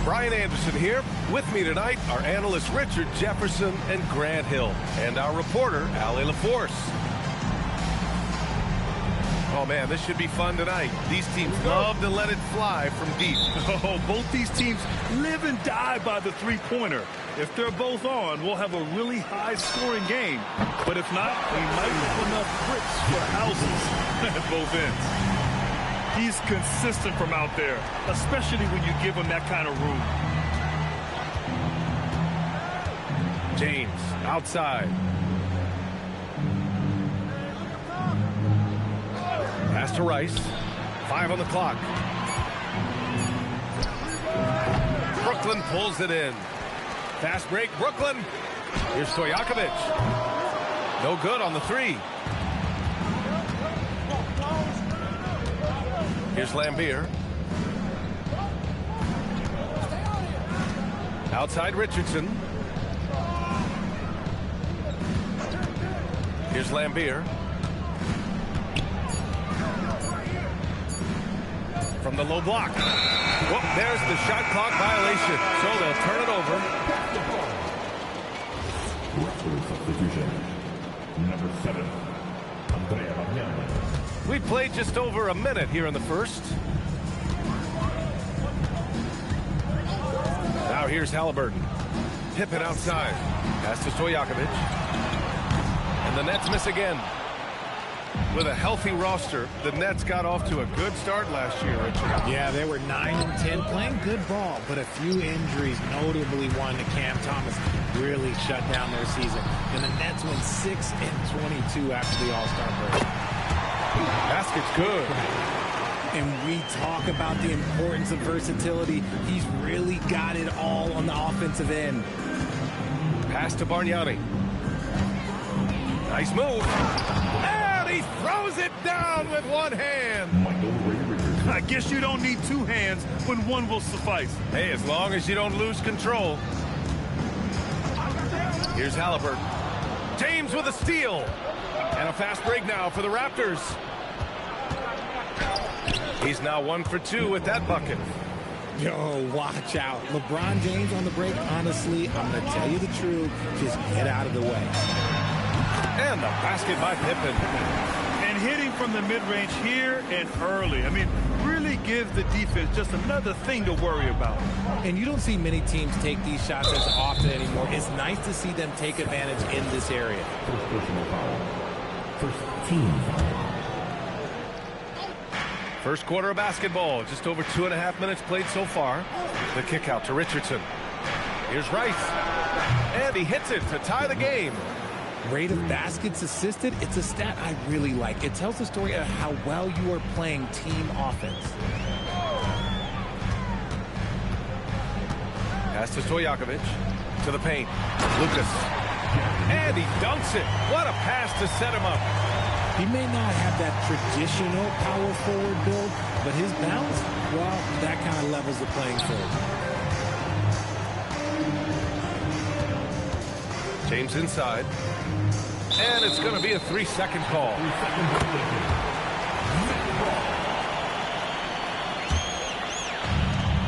Brian Anderson here. With me tonight are analysts Richard Jefferson and Grant Hill, and our reporter, Allie LaForce. Oh, man, this should be fun tonight. These teams love to let it fly from deep. Oh, both these teams live and die by the three-pointer. If they're both on, we'll have a really high-scoring game. But if not, we might have enough bricks for houses at both ends. He's consistent from out there, especially when you give him that kind of room. James, outside. Pass to Rice. 5 on the clock. Brooklyn pulls it in. Fast break, Brooklyn. Here's Stojakovic. No good on the three. Here's Lambier. Outside Richardson. Here's Lambier. From the low block. Whoop, there's the shot clock violation. So they'll turn it over. Substitution. Number 7, Andrea Bargnani. We played just over a minute here in the first. Now here's Halliburton. Pippen outside. Pass to Stojakovic. And the Nets miss again. With a healthy roster, the Nets got off to a good start last year, Richard. Yeah, they were 9-10, playing good ball, but a few injuries, notably one to Cam Thomas, really shut down their season. And the Nets went 6-22 after the All-Star break. Basket's good. And we talk about the importance of versatility. He's really got it all on the offensive end. Pass to Bargnani. Nice move. And he throws it down with one hand. I guess you don't need two hands when one will suffice. Hey, as long as you don't lose control. Here's Halliburton. James with a steal. And a fast break now for the Raptors. He's now 1 for 2 with that bucket. Yo, watch out. LeBron James on the break, honestly, I'm going to tell you the truth. Just get out of the way. And the basket by Pippen. And hitting from the mid-range here and early. I mean, really gives the defense just another thing to worry about. And you don't see many teams take these shots as often anymore. It's nice to see them take advantage in this area. First personal foul. First team foul. First quarter of basketball. Just over 2.5 minutes played so far. The kick out to Richardson. Here's Rice. And he hits it to tie the game. Rate of baskets assisted, it's a stat I really like. It tells the story of how well you are playing team offense. Pass to Stojakovic. To the paint. Lucas. And he dunks it. What a pass to set him up. He may not have that traditional power forward build, but his bounce, well, that kind of levels the playing field. James inside. And it's going to be a 3-second call.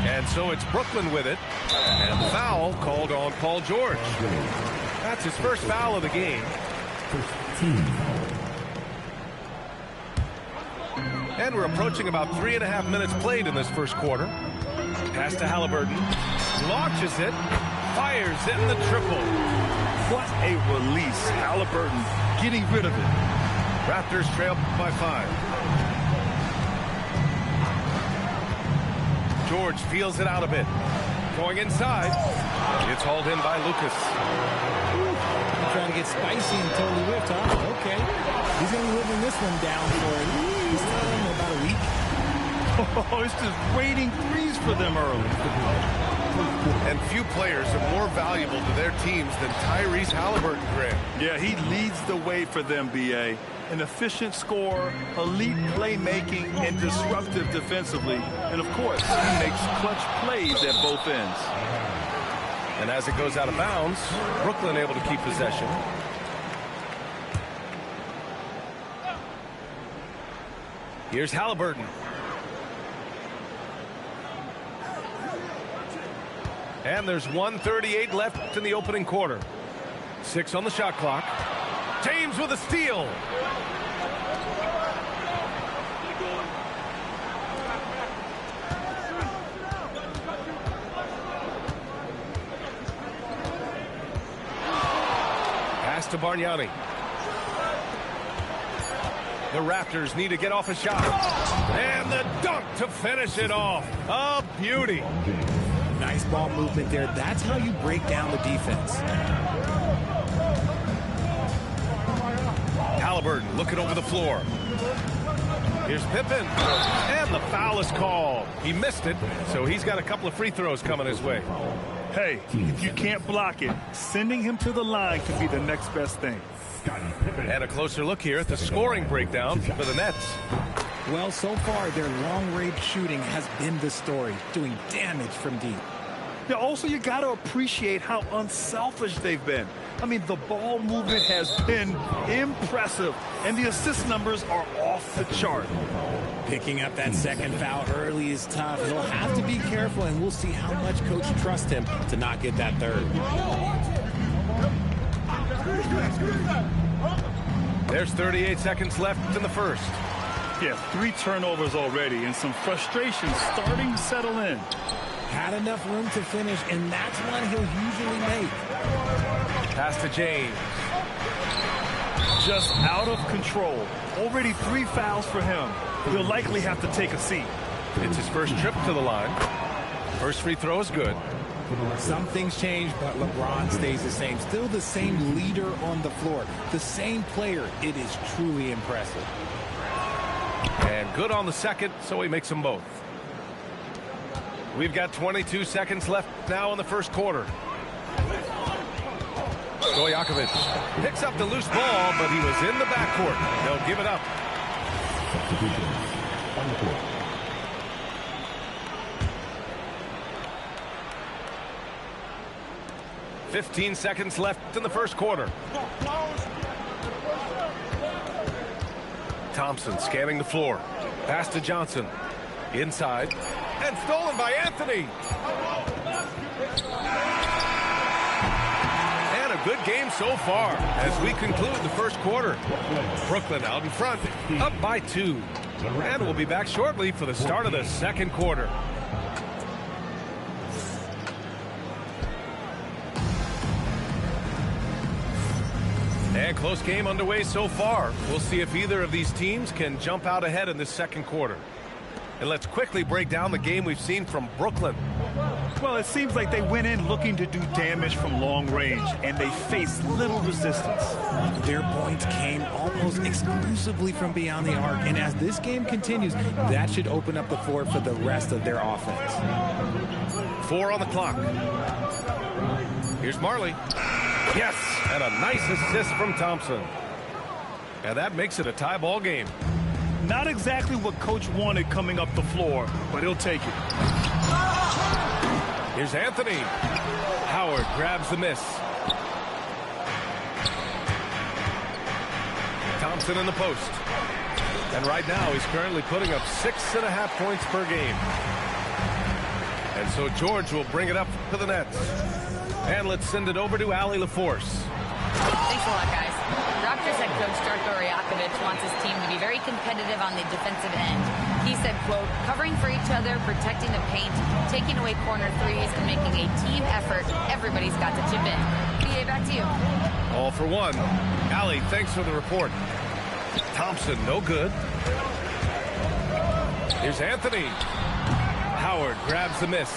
And so it's Brooklyn with it. And the foul called on Paul George. That's his first foul of the game. First team foul. And we're approaching about 3.5 minutes played in this first quarter. Pass to Halliburton. Launches it. Fires it in the triple. What a release. Halliburton getting rid of it. Raptors trail by 5. George feels it out a bit. Going inside. It's hauled in by Lucas. Trying to get spicy and totally whipped, huh? Okay. He's going to be living this one down for at least about a week. Oh, it's just raining threes for them early. And few players are more valuable to their teams than Tyrese Halliburton, Grant. Yeah, he leads the way for them, B.A. An efficient scorer, elite playmaking, and disruptive defensively. And, of course, he makes clutch plays at both ends. And as it goes out of bounds, Brooklyn able to keep possession. Here's Halliburton. And there's 1:38 left in the opening quarter. 6 on the shot clock. James with a steal. Pass to Bargnani. The Raptors need to get off a shot. And the dunk to finish it off. A beauty. Nice ball movement there. That's how you break down the defense. Halliburton looking over the floor. Here's Pippen. And the foul is called. He missed it, so he's got a couple of free throws coming his way. Hey, if you can't block it, sending him to the line can be the next best thing. And a closer look here at the scoring breakdown for the Nets. Well, so far, their long-range shooting has been the story, doing damage from deep. Yeah, also, you got to appreciate how unselfish they've been. I mean, the ball movement has been impressive, and the assist numbers are off the chart. Picking up that second foul early is tough. He'll have to be careful, and we'll see how much coach trusts him to not get that third. There's 38 seconds left in the first. Yeah, 3 turnovers already, and some frustration starting to settle in. Had enough room to finish, and that's one he'll usually make. Pass to James. Just out of control. Already 3 fouls for him. He'll likely have to take a seat. It's his first trip to the line. First free throw is good. Some things change, but LeBron stays the same. Still the same leader on the floor. The same player. It is truly impressive. And good on the second, so he makes them both. We've got 22 seconds left now in the first quarter. Stojakovic picks up the loose ball, but he was in the backcourt. They'll give it up. 15 seconds left in the first quarter. Thompson scanning the floor. Pass to Johnson. Inside. And stolen by Anthony. And a good game so far as we conclude the first quarter. Brooklyn out in front, up by 2. And we'll be back shortly for the start of the second quarter. And close game underway so far. We'll see if either of these teams can jump out ahead in this second quarter. And let's quickly break down the game we've seen from Brooklyn. Well, it seems like they went in looking to do damage from long range, and they faced little resistance. Their points came almost exclusively from beyond the arc, and as this game continues, that should open up the floor for the rest of their offense. 4 on the clock. Here's Marley. Yes, and a nice assist from Thompson. And that makes it a tie ball game. Not exactly what coach wanted coming up the floor, but he'll take it. Here's Anthony. Howard grabs the miss. Thompson in the post. And right now he's currently putting up 6.5 points per game. And so George will bring it up for the Nets. And let's send it over to Allie LaForce. Thanks a lot, guys. Raptors head coach Darko Rajakovic wants his team to be very competitive on the defensive end. He said, quote, covering for each other, protecting the paint, taking away corner threes, and making a team effort. Everybody's got to chip in. BA, back to you. All for one. Allie, thanks for the report. Thompson, no good. Here's Anthony. Howard grabs the miss.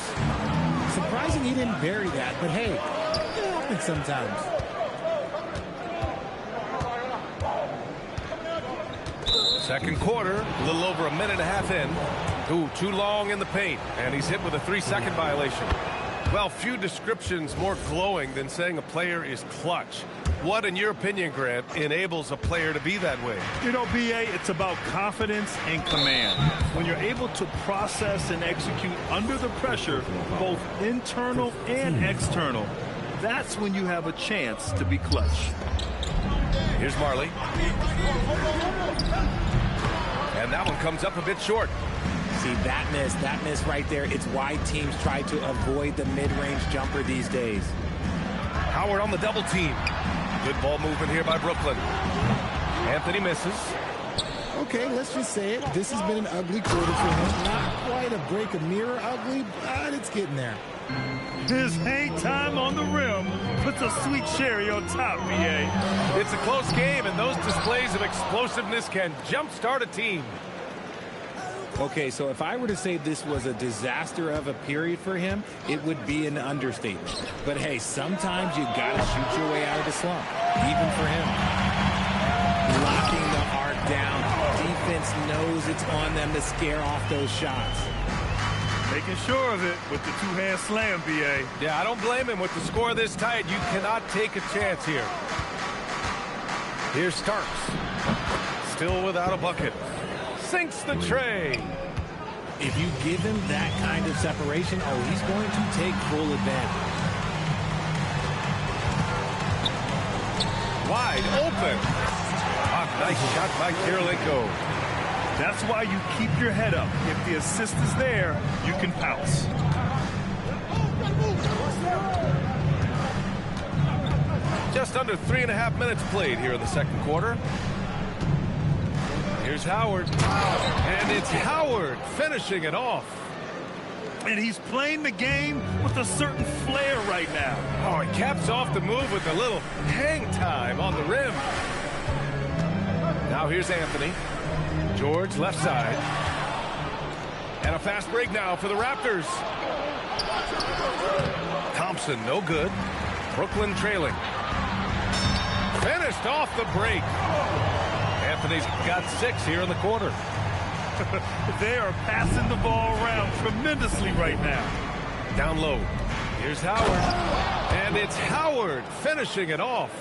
Surprising he didn't bury that, but hey, it happens sometimes. Second quarter, a little over 1.5 minutes in. Ooh, too long in the paint, and he's hit with a 3-second violation. Well, few descriptions more glowing than saying a player is clutch. What, in your opinion, Grant, enables a player to be that way? You know, BA, it's about confidence and command. When you're able to process and execute under the pressure, both internal and external, that's when you have a chance to be clutch. Here's Marley. And that one comes up a bit short. See, that miss right there, it's why teams try to avoid the mid-range jumper these days. Howard on the double team. Good ball movement here by Brooklyn. Anthony misses. Okay, let's just say it. This has been an ugly quarter for him. Not quite a break a mirror ugly, but it's getting there. His hang time on the rim puts a sweet cherry on top, BA. It's a close game, and those displays of explosiveness can jumpstart a team. Okay, so if I were to say this was a disaster of a period for him, it would be an understatement. But hey, sometimes you gotta shoot your way out of the slump, even for him. Locking the arc down. Defense knows it's on them to scare off those shots. Making sure of it with the two-hand slam, BA. Yeah, I don't blame him. With the score this tight, you cannot take a chance here. Here's Starks. Still without a bucket. Sinks the tray. If you give him that kind of separation, oh, he's going to take full advantage. Wide open. Nice shot by Kirilenko. That's why you keep your head up. If the assist is there, you can pounce. Just under 3.5 minutes played here in the second quarter. Here's Howard. And it's Howard finishing it off. And he's playing the game with a certain flair right now. Oh, he caps off the move with a little hang time on the rim. Now here's Anthony. George left side. And a fast break now for the Raptors. Thompson no good. Brooklyn trailing. Finished off the break. Anthony's got 6 here in the quarter. They are passing the ball around tremendously right now. Down low. Here's Howard. And it's Howard finishing it off.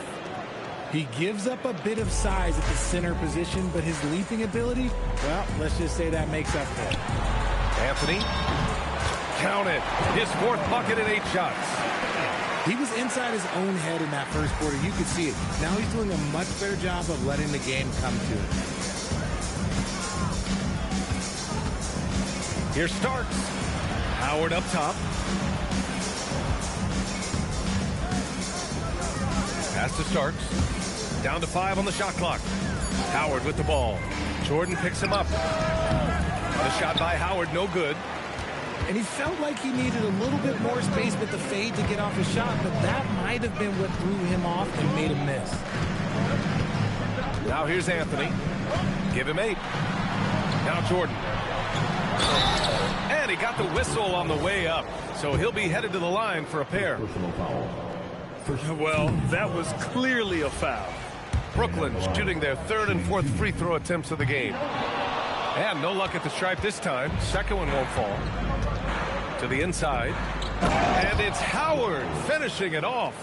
He gives up a bit of size at the center position, but his leaping ability, well, let's just say that makes up for it. Anthony, count it. His 4th bucket in 8 shots. He was inside his own head in that first quarter. You could see it. Now he's doing a much better job of letting the game come to him. Here's Starks. Howard up top. Pass to Starks. Down to 5 on the shot clock. Howard with the ball. Jordan picks him up. The shot by Howard, no good. And he felt like he needed a little bit more space with the fade to get off his shot, but that might have been what threw him off and made him miss. Now here's Anthony. Give him 8. Now Jordan. And he got the whistle on the way up, so he'll be headed to the line for a pair. Well, that was clearly a foul. Brooklyn shooting their 3rd and 4th free throw attempts of the game. And no luck at the stripe this time. Second one won't fall. To the inside. And it's Howard finishing it off.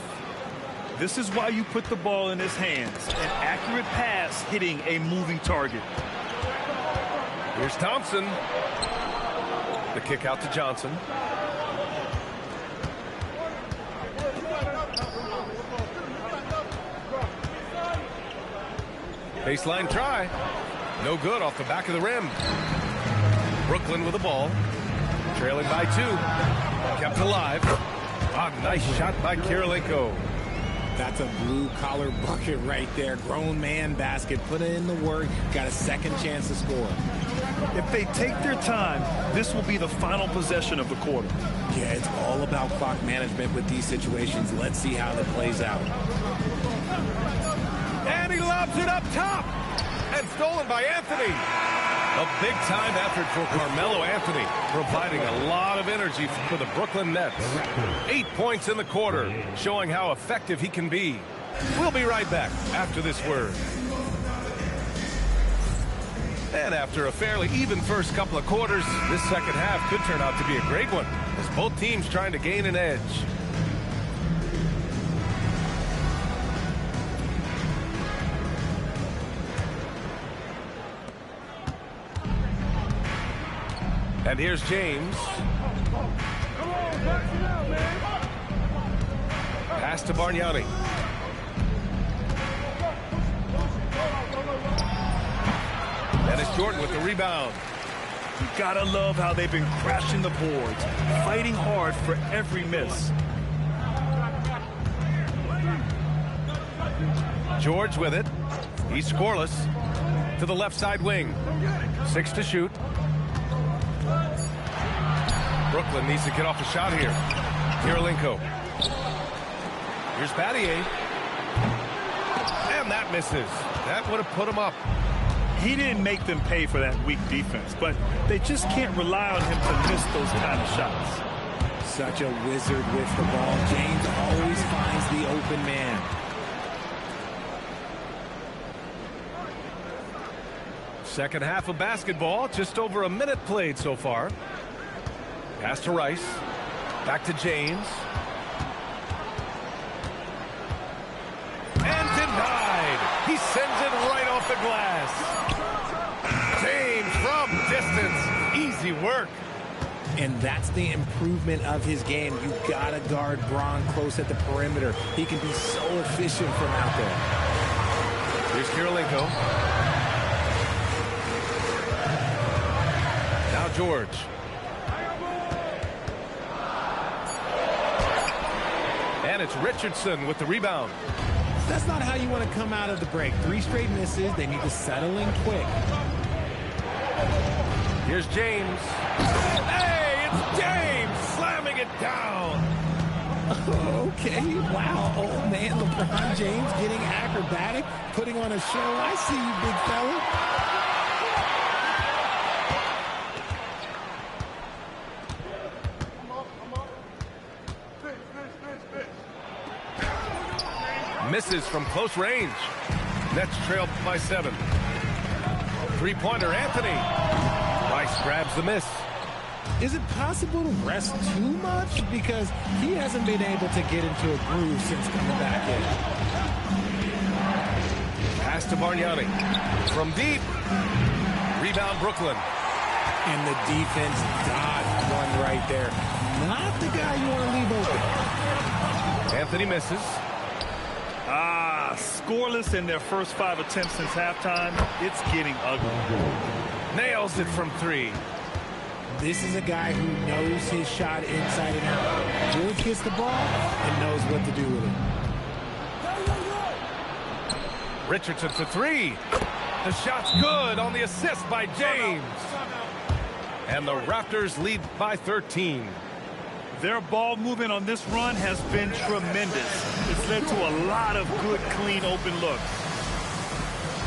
This is why you put the ball in his hands. An accurate pass hitting a moving target. Here's Thompson. The kick out to Johnson. Baseline try. No good off the back of the rim. Brooklyn with the ball. Trailing by 2. Kept alive. A nice shot by Kirilenko. That's a blue-collar bucket right there. Grown man basket. Put in the work. Got a second chance to score. If they take their time, this will be the final possession of the quarter. Yeah, it's all about clock management with these situations. Let's see how that plays out. And he lobs it up top. And stolen by Anthony. A big-time effort for Carmelo Anthony, providing a lot of energy for the Brooklyn Nets. 8 points in the quarter, showing how effective he can be. We'll be right back after this word. And after a fairly even first couple of quarters, this second half could turn out to be a great one, as both teams trying to gain an edge. And here's James. Pass to Bargnani. And it's Jordan with the rebound. You gotta love how they've been crashing the boards, fighting hard for every miss. George with it. He's scoreless. To the left side wing. 6 to shoot. Brooklyn needs to get off a shot here. Kirilenko. Here's Battier. And that misses. That would have put him up. He didn't make them pay for that weak defense, but they just can't rely on him to miss those kind of shots. Such a wizard with the ball. James always finds the open man. Second half of basketball, just over a minute played so far. Pass to Rice. Back to James. And denied. He sends it right off the glass. James from distance. Easy work. And that's the improvement of his game. You gotta guard Braun close at the perimeter. He can be so efficient from out there. Here's Kirilenko. Now George. And it's Richardson with the rebound. That's not how you want to come out of the break. 3 straight misses. They need to settle in quick. Here's James. Hey, it's James slamming it down. Okay, wow. Old man LeBron James getting acrobatic, putting on a show. I see you, big fella. Misses from close range. Nets trail by 7. Three-pointer, Anthony. Rice grabs the miss. Is it possible to rest too much? Because he hasn't been able to get into a groove since coming back in. Pass to Bargnani. From deep. Rebound, Brooklyn. And the defense dodged one right there. Not the guy you want to leave open. Anthony misses. Scoreless in their first 5 attempts since halftime. It's getting ugly. Nails it from 3. This is a guy who knows his shot inside and out. George gets the ball and knows what to do with it. Richardson for 3. The shot's good on the assist by James. And the Raptors lead by 13. Their ball movement on this run has been tremendous. It's led to a lot of good, clean, open looks.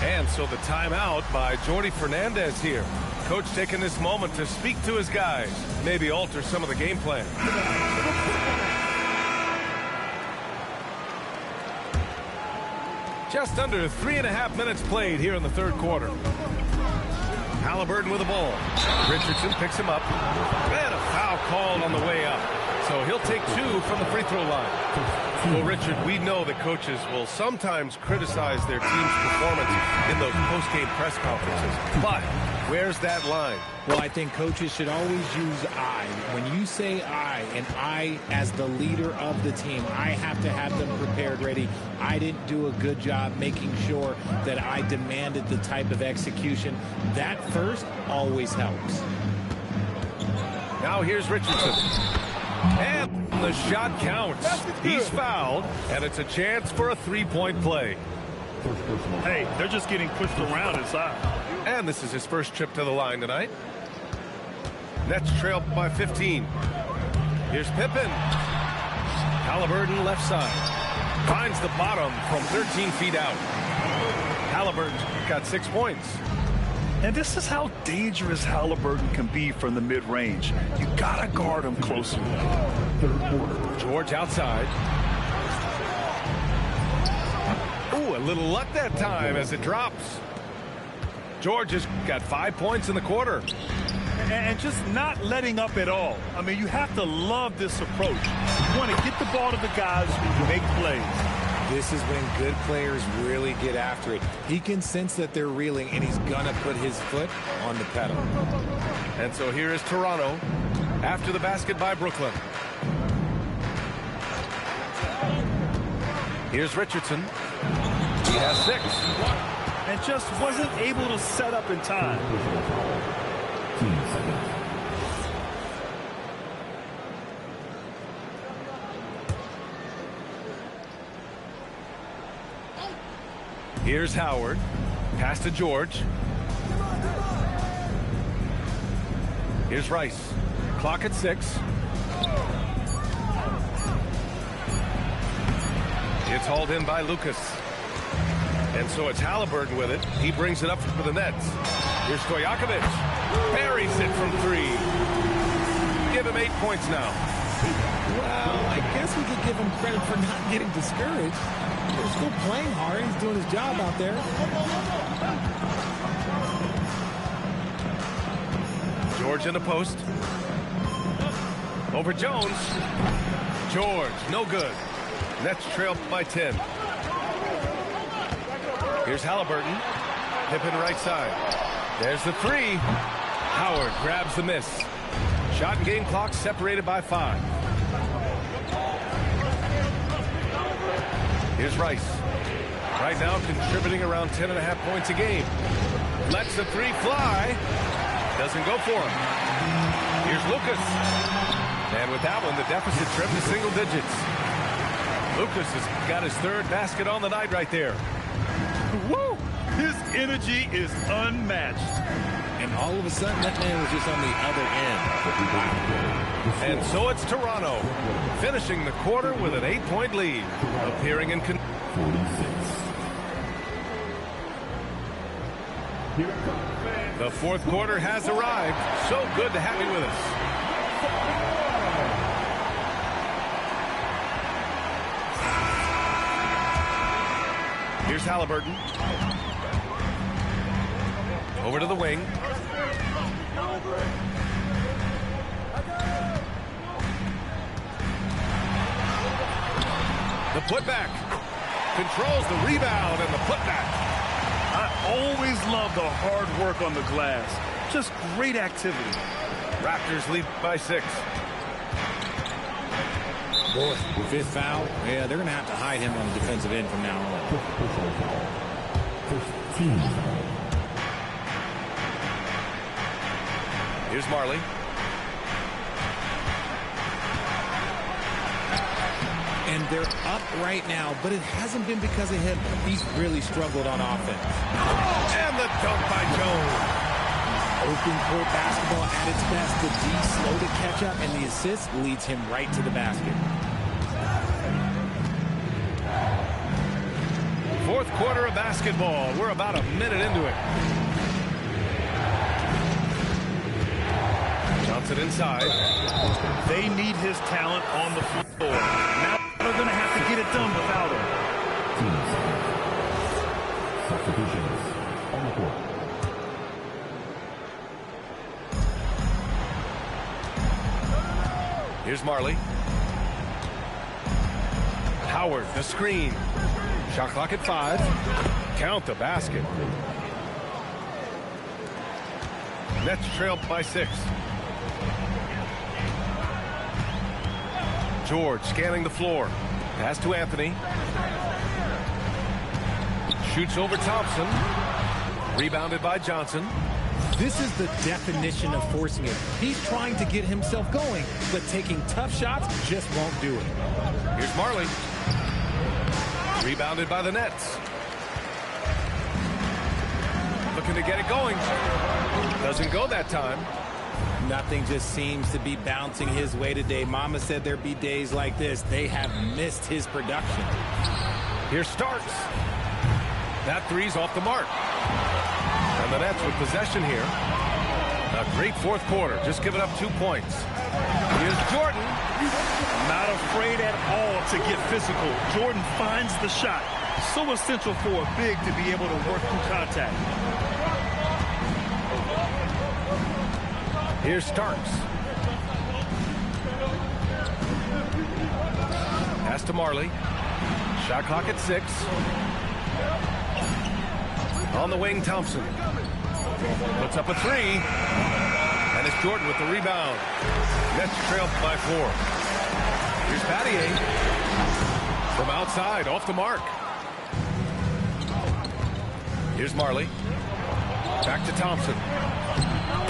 And so the timeout by Jordi Fernandez here. Coach taking this moment to speak to his guys, maybe alter some of the game plan. Just under 3.5 minutes played here in the third quarter. Halliburton with the ball. Richardson picks him up. And a foul called on the way up. So he'll take 2 from the free throw line. Well, Richard, we know that coaches will sometimes criticize their team's performance in those post-game press conferences. But where's that line? Well, I think coaches should always use I. When you say I, and I as the leader of the team, I have to have them prepared, ready. I didn't do a good job making sure that I demanded the type of execution. That first always helps. Now here's Richardson. And the shot counts. He's fouled, and it's a chance for a 3-point play. Hey, they're just getting pushed around inside. And this is his first trip to the line tonight. Nets trail by 15. Here's Pippen. Halliburton left side. Finds the bottom from 13 feet out. Halliburton got 6 points. And this is how dangerous Halliburton can be from the mid-range. You gotta guard him closer. George outside. Ooh, a little luck that time as it drops. George has got 5 points in the quarter. And just not letting up at all. I mean, you have to love this approach. You want to get the ball to the guys who make plays. This is when good players really get after it. He can sense that they're reeling, and he's going to put his foot on the pedal. And so here is Toronto after the basket by Brooklyn. Here's Richardson. He has 6. And just wasn't able to set up in time. Here's Howard. Pass to George. Here's Rice. Clock at 6. It's hauled in by Lucas. And so it's Halliburton with it. He brings it up for the Nets. Here's Stojakovic. Buries it from 3. Give him 8 points now. Well, I guess we could give him credit for not getting discouraged. They're still playing hard. He's doing his job out there. George in the post. Over Jones. George, no good. Nets trail by 10. Here's Halliburton. Pippen right side. There's the 3. Howard grabs the miss. Shot and game clock separated by 5. Here's Rice. Right now contributing around 10.5 points a game. Lets the 3 fly. Doesn't go for him. Here's Lucas. And with that one, the deficit trimmed to single digits. Lucas has got his 3rd basket on the night right there. Woo! His energy is unmatched. And all of a sudden, that man was just on the other end. And so it's Toronto, finishing the quarter with an 8-point lead. Appearing in 46. the 4th quarter has arrived. So good to have you with us. Here's Halliburton. Over to the wing. The putback. Controls the rebound and the putback. I always love the hard work on the glass. Just great activity. Raptors lead by 6. Boy, 5th foul. Yeah, they're going to have to hide him on the defensive end from now on. First team foul. Here's Marley. And they're up right now, but it hasn't been because of him. He's really struggled on offense. And the dunk by Jones. Open court basketball at its best. The D slow to catch up, and the assist leads him right to the basket. 4th quarter of basketball. We're about a minute into it. Johnson inside. They need his talent on the floor. Now they're going to have to get it done without him. Teams. Substitutions on the court. Here's Marley. Howard, the screen. Shot clock at 5. Count the basket. Nets trail by 6. George scanning the floor. Pass to Anthony. Shoots over Thompson. Rebounded by Johnson. This is the definition of forcing it. He's trying to get himself going, but taking tough shots just won't do it. Here's Marley. Rebounded by the Nets. Looking to get it going. Doesn't go that time. Nothing just seems to be bouncing his way today. Mama said there'd be days like this. They have missed his production. Here's Starks. That 3's off the mark. And the Nets with possession here. A great 4th quarter. Just giving up 2 points. Here's Jordan. Not afraid at all to get physical. Jordan finds the shot. So essential for a big to be able to work through contact. Here's Starks. Pass to Marley. Shot clock at 6. On the wing, Thompson. Puts up a 3. And it's Jordan with the rebound. Nets trail by 4. Here's Battier. From outside, off the mark. Here's Marley. Back to Thompson.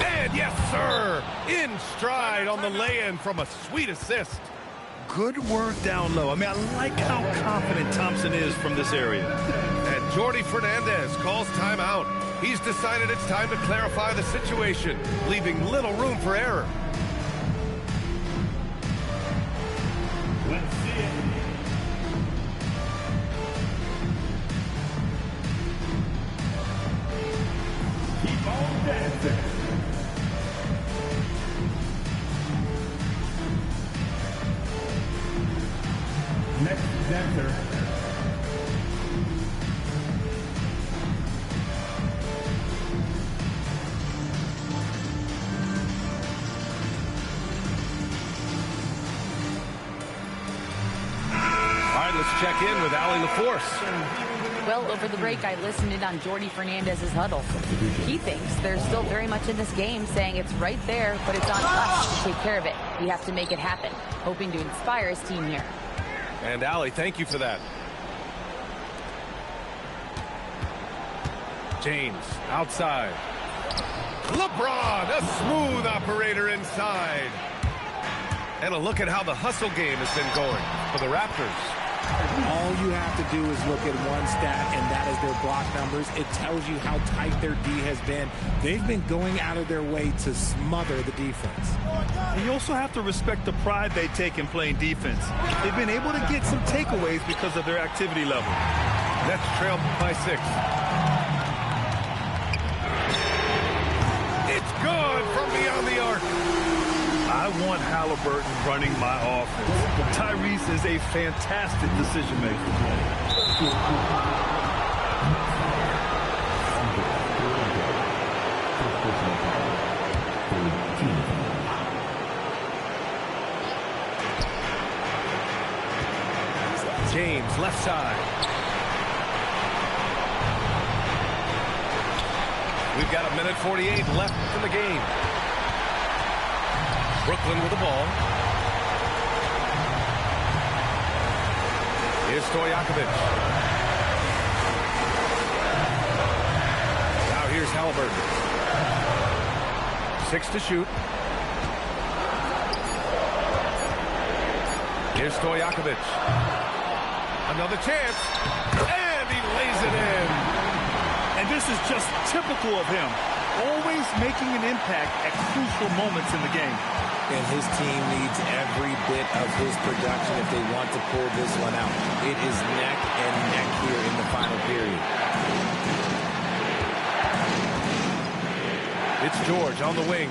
And yes, sir! In stride on the lay-in from a sweet assist. Good work down low. I mean, I like how confident Thompson is from this area. And Jordi Fernandez calls timeout. He's decided it's time to clarify the situation, leaving little room for error. Let's see it. Keep on dancing. Next dancer. Let's check in with Allie LaForce. Well, over the break, I listened in on Jordi Fernandez's huddle. He thinks they're still very much in this game, saying it's right there, but it's on us to take care of it. We have to make it happen, hoping to inspire his team here. And Allie, thank you for that. James, outside. LeBron, a smooth operator inside. And a look at how the hustle game has been going for the Raptors. All you have to do is look at one stat, and that is their block numbers. It tells you how tight their D has been. They've been going out of their way to smother the defense. And you also have to respect the pride they take in playing defense. They've been able to get some takeaways because of their activity level. Nets trail by 6. It's good from beyond the arc. I want Halliburton running my offense. Tyrese is a fantastic decision maker. James, left side. We've got 1:48 left in the game. Brooklyn with the ball. Here's Stojakovic. Now here's Halliburton. 6 to shoot. Here's Stojakovic. Another chance. And he lays it in. And this is just typical of him. Always making an impact at crucial moments in the game. And his team needs every bit of his production if they want to pull this one out. It is neck and neck here in the final period. It's George on the wing.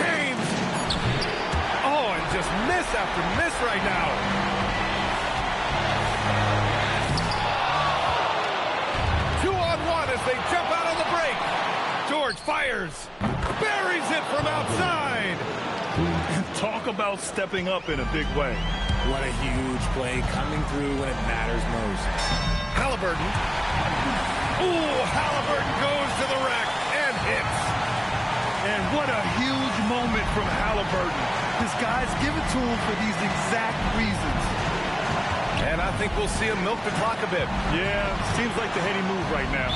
James! Oh, and just miss after miss right now. 2-on-1 as they jump out on the break. George fires. Buries it from outside. Talk about stepping up in a big way. What a huge play coming through when it matters most. Halliburton. Ooh, Halliburton goes to the rack and hits. And what a huge moment from Halliburton. His guys give it to him for these exact reasons. And I think we'll see him milk the clock a bit. Yeah, seems like the heady move right now.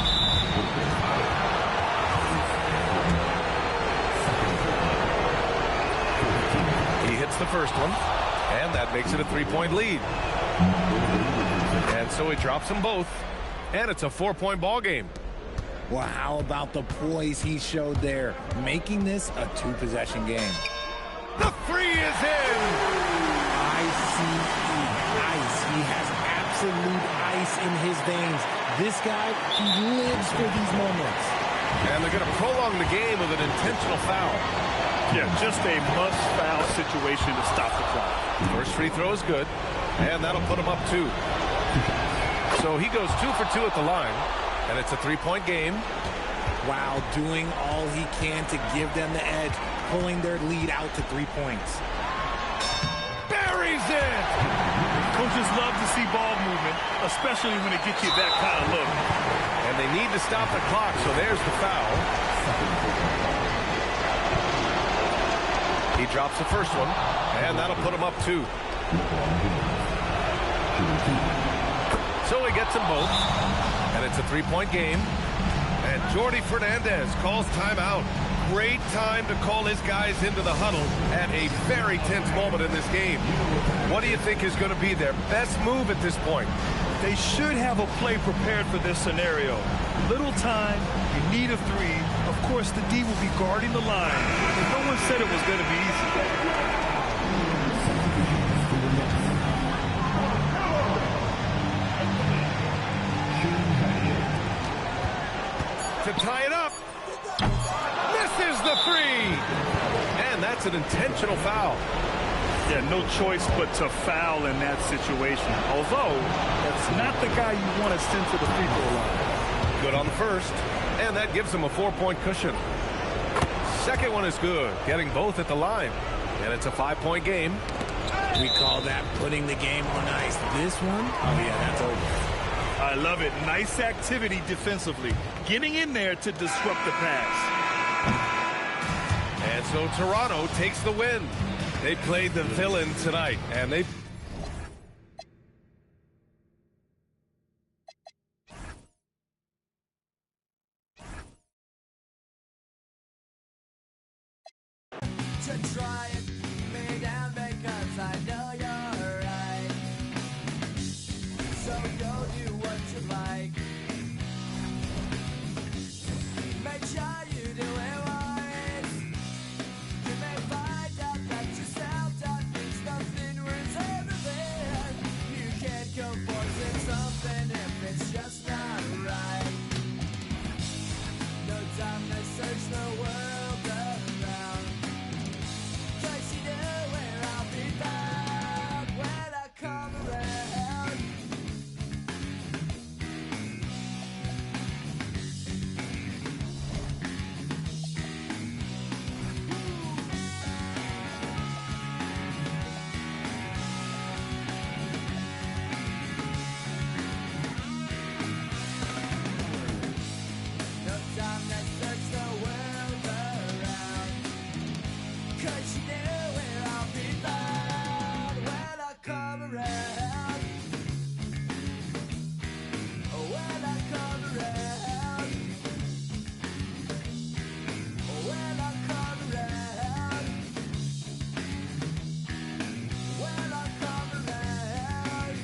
He hits the first one, and that makes it a 3-point lead. And so he drops them both, and it's a 4-point ball game. Well, how about the poise he showed there, making this a 2-possession game. The 3 is in! ICE, ice. He has absolute ice in his veins. This guy, he lives for these moments. And they're going to prolong the game with an intentional foul. Yeah, just a must-foul situation to stop the clock. First free throw is good, and that'll put him up 2. So he goes 2 for 2 at the line, and it's a 3-point game. Wow, doing all he can to give them the edge, pulling their lead out to 3 points. Buries it! Coaches love to see ball movement, especially when it gets you that kind of look. And they need to stop the clock, so there's the foul. He drops the first one, and that'll put him up 2. So he gets them both, and it's a 3-point game. And Jordi Fernandez calls timeout. great time to call his guys into the huddle at a very tense moment in this game. What do you think is going to be their best move at this point? They should have a play prepared for this scenario. Little time, you need a three. Of course, the D will be guarding the line. And no one said it was going to be easy. To tie it up. Misses the three. And that's an intentional foul. Yeah, no choice but to foul in that situation. Although, that's not the guy you want to send to the free throw line. Good on the first. And that gives them a 4-point cushion. Second one is good. Getting both at the line. And it's a 5-point game. We call that putting the game on ice. This one, oh yeah, that's over. I love it. Nice activity defensively. Getting in there to disrupt the pass. And so Toronto takes the win. They played the villain tonight, and they... To try and me down because I know you're right. So go do what you like. Make sure you do it right. You may find out that yourself that means nothing worth everything. You can't go forcing something if it's just not right. No time to search the world around. Cause you know where I'll be found when I come around. No time to search the world around. Cause you know where I'll be found when I come around. When I come around. When I come around. When I come around.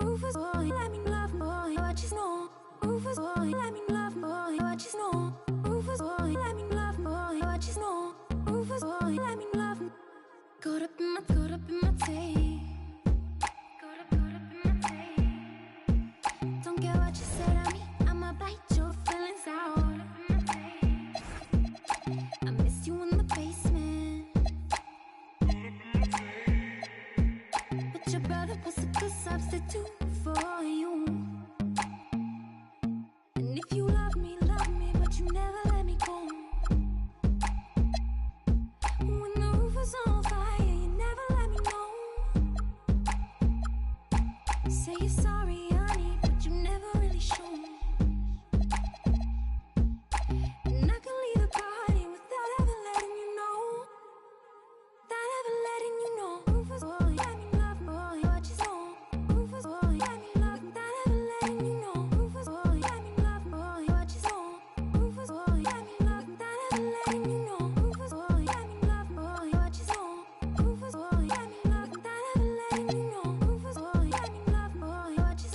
Rufus boy, let me love boy, what you know. Rufus boy, let me love boy, what you know. Rufus boy, let me love boy, what you know. Rufus boy, let me love. Caught up in my tape. Caught up in my tape. Don't care what you said at me, I'ma bite your feelings out. I miss you in the basement. But your brother was a good substitute for you. And if you love me, but you never let me go. When the roof was on fire, you never let me know. Say you're sorry, honey, but you never really show. And I can leave the party without ever letting you know. Without ever letting you know. Rufus boy, let me love boy, what you know. Rufus boy, let me love without ever letting you know. Rufus boy, let me love boy, what you know. Rufus boy, let me love without ever letting you know. Rufus boy, let me love boy, what you know. Rufus boy, let me love without ever letting you know. Rufus boy, let me love boy, what you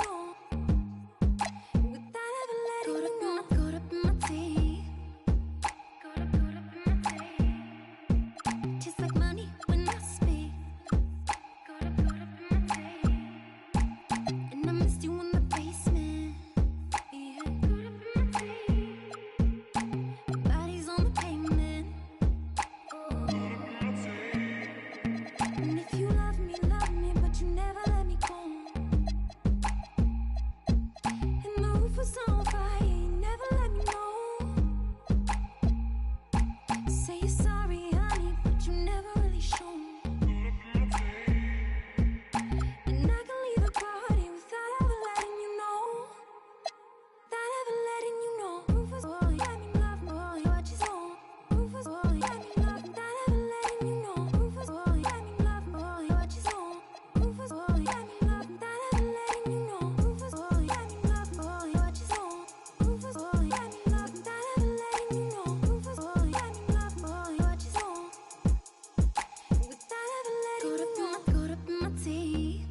tea.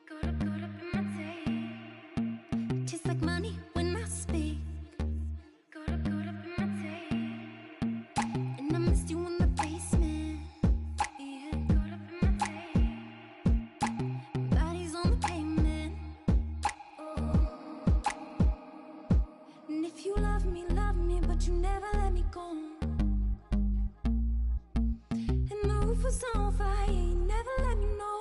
Caught up in my tea. Tastes like money when I speak. Caught up in my tea. And I missed you in the basement. Yeah, caught up in my tea. Bodies on the pavement. Oh. And if you love me, but you never let me go. And the roof was on fire, you never let me know.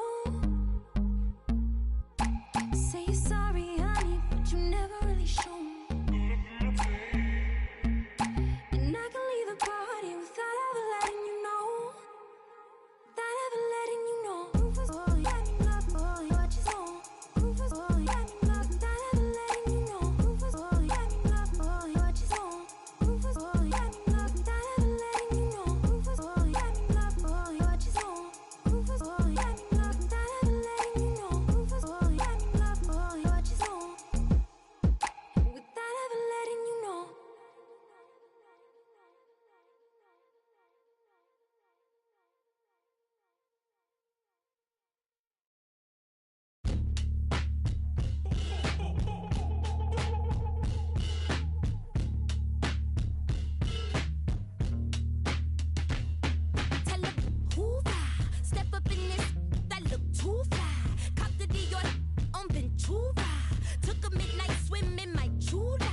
Say you're sorry, honey, but you never really show. And I can leave the party without ever letting you know. Without ever letting you know. Rufus boy, let me love boy, what you know. Rufus boy, let me love without ever letting you know. Rufus boy, let me love boy, what you know. Rufus boy, let me love without ever letting you know. Rufus boy, let me love boy, what you know. Rufus boy, let me love without ever letting you know. Rufus boy, let me love boy, what you know. Without ever letting you know. Tell 'em who ride. Step up in this, that look too fly. Cop the Dior on Ventura. Took a midnight swim in my chula.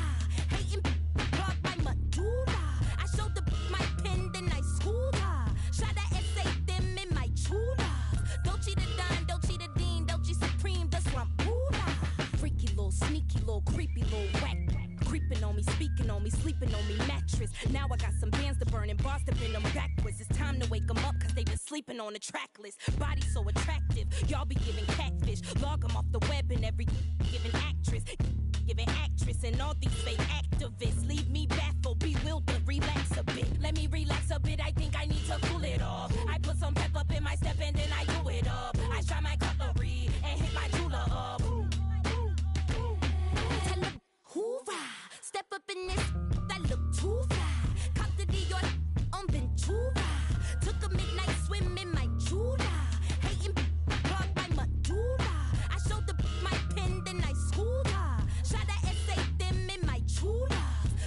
Hating blocked by medulla. I showed the my pen, then I schooled her. Shot a essay them in my chula. Dolce the Don, Dolce the Dean, Dolce Supreme, the swamp pula. Freaky little, sneaky little, creepy little whack. Creeping on me, speaking on me, sleeping on me, mattress. Now I got some bands to burn and bars to bend them backwards. It's time to wake them up cause they been sleeping on the track list. Body so attractive, y'all be giving catfish. Log them off the web and every giving actress. Giving actress and all these fake activists. Leave me baffled, bewildered, relax a bit. Let me relax a bit, I think I need to cool it off. I put some pep up in my step and then I do it up. I try my cutlery and hit my jeweler up. Tell 'em who ride. Step up in this, that look too fly. Cop the Dior on Ventura. Took a midnight swim in my chula. Hating blocked by medulla. I showed the my pen, then I schooled her. Shot a essay them in my chula.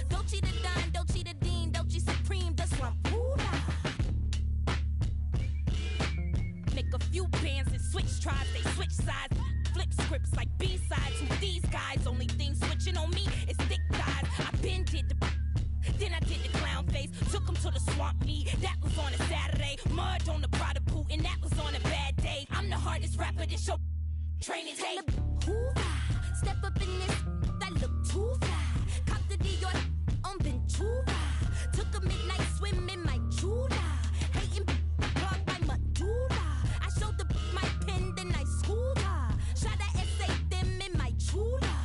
Dolce the Don, Dolce the Dean, Dolce Supreme, the swamp pula. Make a few bands and switch tribes, they switch sides. Flip scripts like B-sides. Who these guys? Only thing switching on me is thick thighs. I been did the, then I did the clown face. Took him to the swamp meet, that was on a Saturday. Mud on the Prada boot, and that was on a bad day. I'm the hardest rapper this show training day. Who ride? Step up in this, that look too fly. Cop the Dior on Ventura. Took a midnight swim in my chula. Hating blocked by medulla. I showed the my pen, then I schooled her. Shot a essay them in my chula.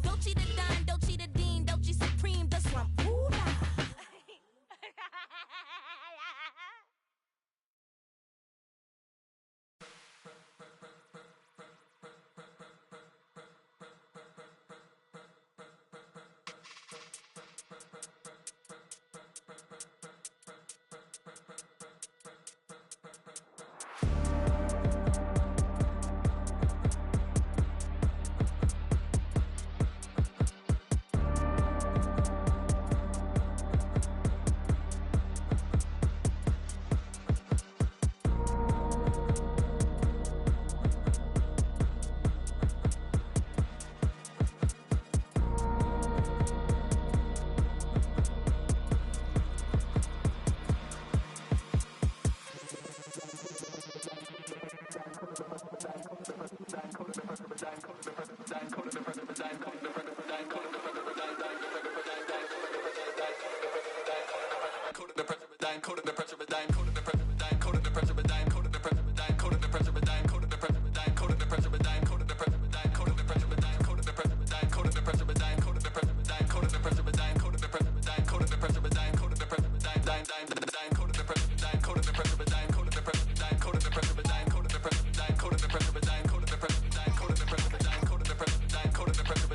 Dolce the Don, Dolce the Dean, Dolce Supreme, the swamp pula. Pressure,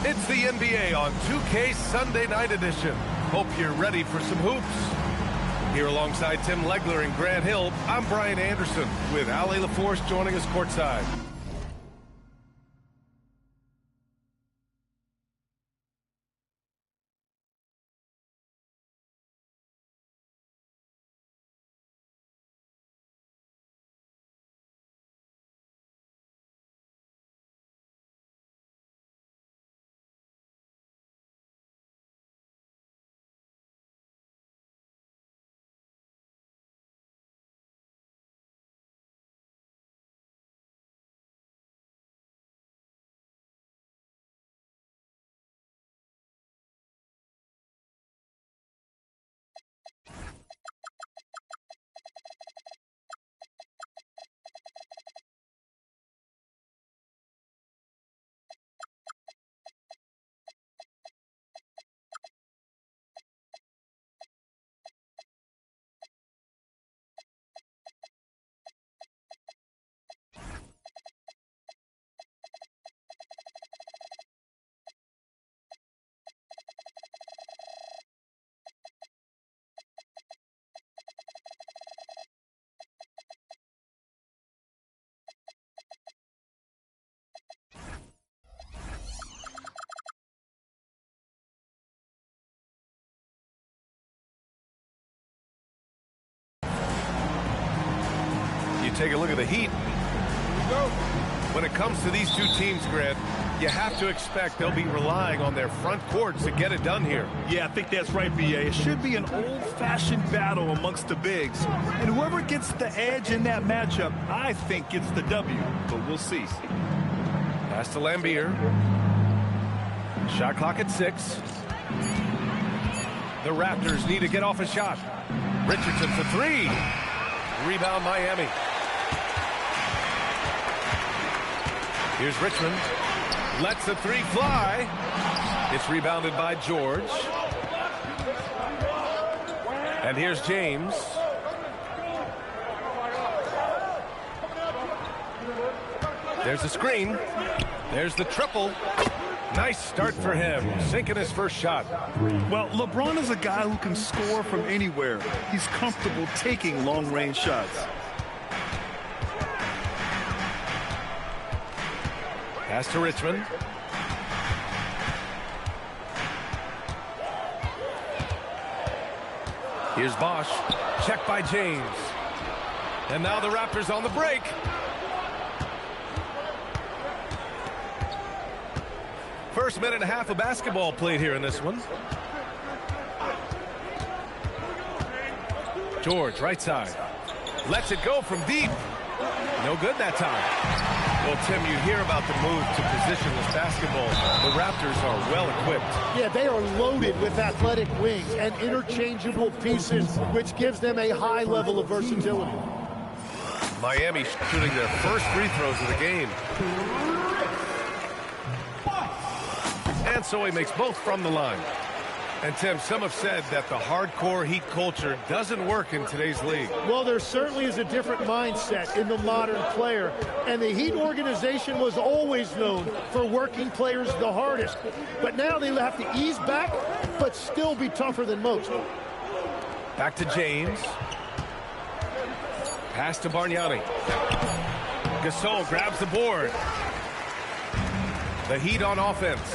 It's the NBA on 2K Sunday Night Edition. Hope you're ready for some hoops. Here alongside Tim Legler and Grant Hill, I'm Brian Anderson with Ali LaForce joining us courtside. Take a look at the Heat. When it comes to these two teams, Grant, you have to expect they'll be relying on their front courts to get it done here. Yeah, I think that's right, B.A. It should be an old-fashioned battle amongst the bigs. And whoever gets the edge in that matchup, I think gets the W. But we'll see. Pass to Lambier. Shot clock at 6. The Raptors need to get off a shot. Richardson for 3. Rebound Miami. Here's Richmond. Lets the 3 fly. It's rebounded by George. And here's James. There's the screen. There's the triple. Nice start for him, sinking his first shot. Well, LeBron is a guy who can score from anywhere. He's comfortable taking long-range shots. Pass to Richmond. Here's Bosch. Check by James. And now the Raptors on the break. First minute and a half of basketball played here in this one. George, right side. Lets it go from deep. No good that time. Well, Tim, you hear about the move to positionless basketball. The Raptors are well equipped. Yeah, they are loaded with athletic wings and interchangeable pieces, which gives them a high level of versatility. Miami shooting their first free throws of the game. And so he makes both from the line. And Tim, some have said that the hardcore Heat culture doesn't work in today's league. Well, there certainly is a different mindset in the modern player. And the Heat organization was always known for working players the hardest. But now they have to ease back, but still be tougher than most. Back to James. Pass to Bargnani. Gasol grabs the board. The Heat on offense.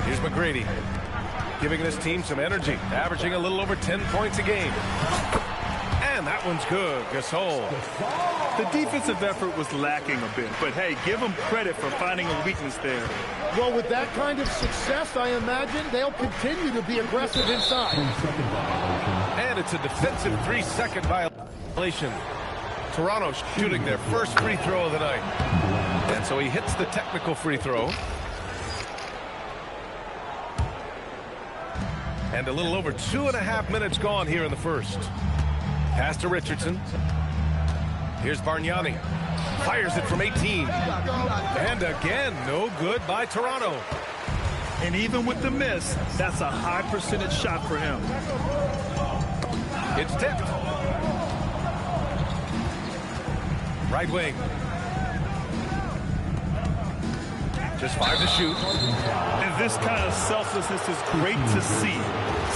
Here's McGrady, giving this team some energy, averaging a little over 10 points a game. And that one's good. Gasol. The defensive effort was lacking a bit, but hey, give them credit for finding a weakness there. Well, with that kind of success, I imagine they'll continue to be aggressive inside. And it's a defensive 3-second violation. Toronto shooting their first free throw of the night. And so he hits the technical free throw. And a little over 2.5 minutes gone here in the first. Pass to Richardson. Here's Bargnani. Fires it from 18. And again, no good by Toronto. And even with the miss, that's a high percentage shot for him. It's tipped. Right wing. Just 5 to shoot. And this kind of selflessness is great to see.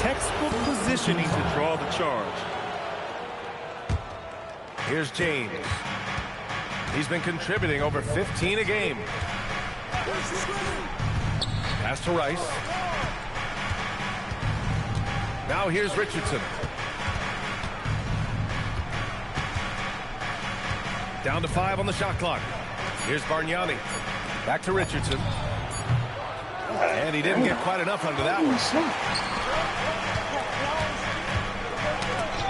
Textbook positioning to draw the charge. Here's James. He's been contributing over 15 a game. Pass to Rice. Now here's Richardson. Down to 5 on the shot clock. Here's Bargnani. Back to Richardson. And he didn't get quite enough under that one.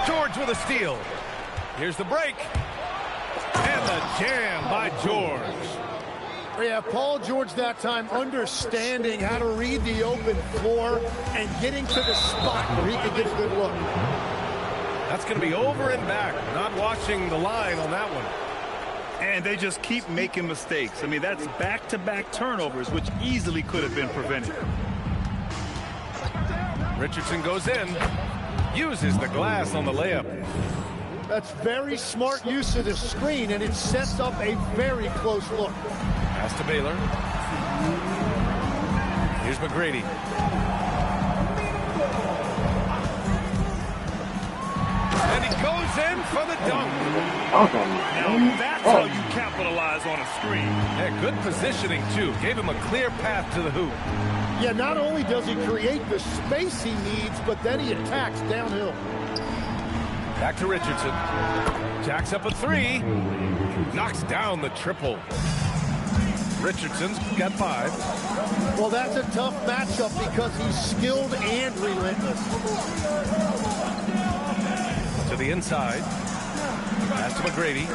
George with a steal. Here's the break. And the jam by George. Yeah, Paul George that time understanding how to read the open floor and getting to the spot where he could get a good look. That's going to be over and back. Not watching the line on that one. And they just keep making mistakes. I mean, that's back-to-back turnovers, which easily could have been prevented. Richardson goes in. Uses the glass on the layup. That's very smart use of the screen, and it sets up a very close look. Pass to Baylor. Here's McGrady. And he goes in for the dunk. Now that's how you capitalize on a screen. Yeah, good positioning, too. Gave him a clear path to the hoop. Yeah, not only does he create the space he needs, but then he attacks downhill. Back to Richardson. Jacks up a 3. Knocks down the triple. Richardson's got 5. Well, that's a tough matchup because he's skilled and relentless. To the inside. Pass to McGrady.